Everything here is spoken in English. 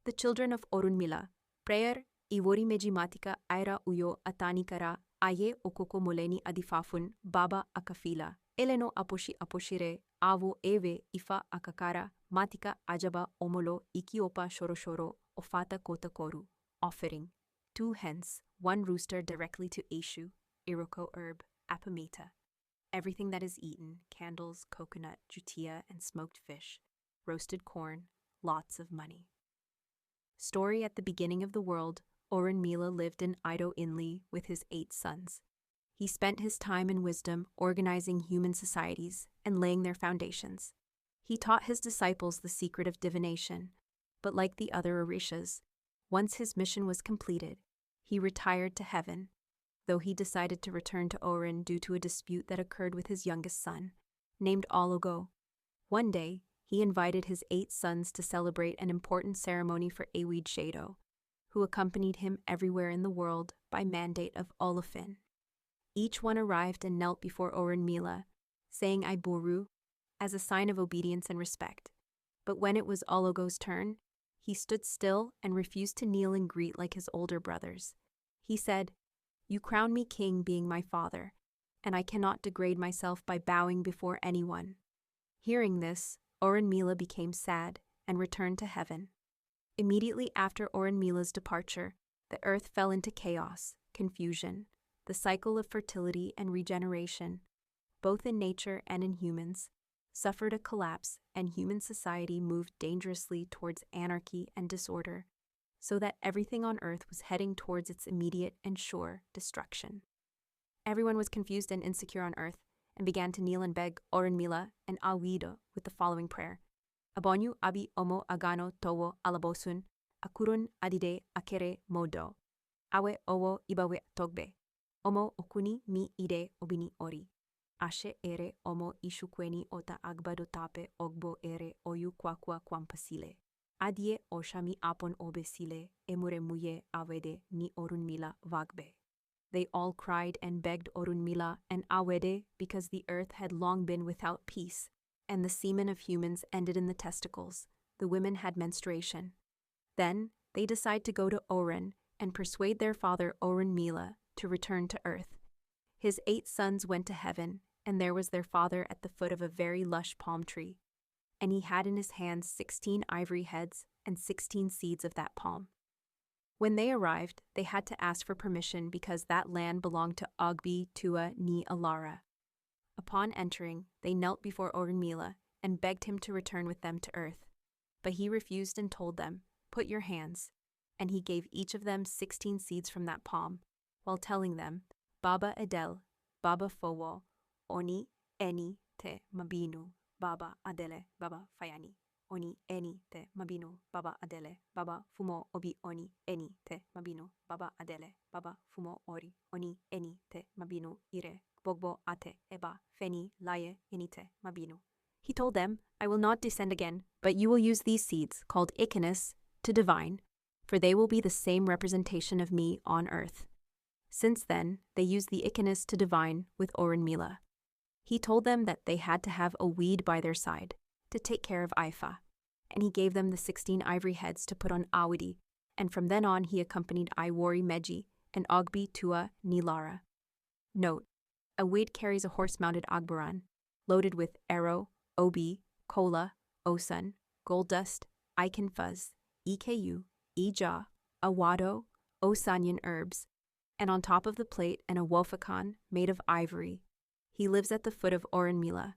The children of Orunmila, prayer, Iwori mejimatika aira uyo atanikara, aye okoko moleni adifafun, baba akafila, eleno aposhire, avo eve ifa akakara, matika ajaba omolo ikiopa shoroshoro, ofata kota koru. Offering 2 hens, 1 rooster directly to Eshu, Iroko herb, Apamita. Everything that is eaten, candles, coconut, jutia, and smoked fish, roasted corn, lots of money. Story at the beginning of the world, Orunmila lived in Aídó Inlè with his 8 sons. He spent his time and wisdom organizing human societies and laying their foundations. He taught his disciples the secret of divination, but like the other Orishas, once his mission was completed, he retired to heaven, though he decided to return to Orun due to a dispute that occurred with his youngest son, named Òlógó. One day, he invited his 8 sons to celebrate an important ceremony for Aídó, who accompanied him everywhere in the world by mandate of Olafin. Each one arrived and knelt before Orunmila, saying Iboru, as a sign of obedience and respect. But when it was Òlógó's turn, he stood still and refused to kneel and greet like his older brothers. He said, "You crown me king being my father, and I cannot degrade myself by bowing before anyone." Hearing this, Orunmila became sad and returned to heaven. Immediately after Orunmila's departure, the earth fell into chaos, confusion, the cycle of fertility and regeneration, both in nature and in humans, suffered a collapse, and human society moved dangerously towards anarchy and disorder, so that everything on earth was heading towards its immediate and sure destruction. Everyone was confused and insecure on earth, and began to kneel and beg Orunmila and Aídó with the following prayer: Abonyu abi omo agano towo alabosun, akurun adide akere modo, awe owo ibawe togbe, omo okuni mi ide obini ori. Ashe ere omo ishukweni ota agbado tape ogbo ere oyu kwakwa kwampasile. Adie oshami apon obesile, emure muye awede ni Orunmila vagbe. They all cried and begged Orunmila and Awede because the earth had long been without peace, and the semen of humans ended in the testicles. The women had menstruation. Then they decide to go to Orun and persuade their father Orunmila to return to earth. His 8 sons went to heaven, and there was their father at the foot of a very lush palm tree, and he had in his hands 16 ivory heads and 16 seeds of that palm. When they arrived, they had to ask for permission because that land belonged to Ogbi Tua ni Alara. Upon entering, they knelt before Orunmila and begged him to return with them to earth. But he refused and told them, "Put your hands," and he gave each of them 16 seeds from that palm, while telling them, "Baba Adel, Baba Fowo, Oni Eni te Mabinu, Baba Adele, Baba Fayani. Oni eni te mabinu, Baba Adele, Baba Fumo obi oni eni te mabinu, Baba Adele, Baba Fumo ori, oni eni te mabinu ire, bogbo ate eba feni laye eni te mabinu." He told them, "I will not descend again, but you will use these seeds, called Icanis, to divine, for they will be the same representation of me on earth." Since then, they used the Icanis to divine with Orunmila. He told them that they had to have a weed by their side to take care of Ifa, and he gave them the 16 ivory heads to put on Awidi, and from then on he accompanied Iwori Meyi and Ogbi Tua ni Lara. Note: a weed carries a horse-mounted agbaran, loaded with arrow, obi, kola, osun, gold dust, ikan fuzz, eku, ija, awado, osanyan herbs, and on top of the plate an awofakan made of ivory. He lives at the foot of Orunmila,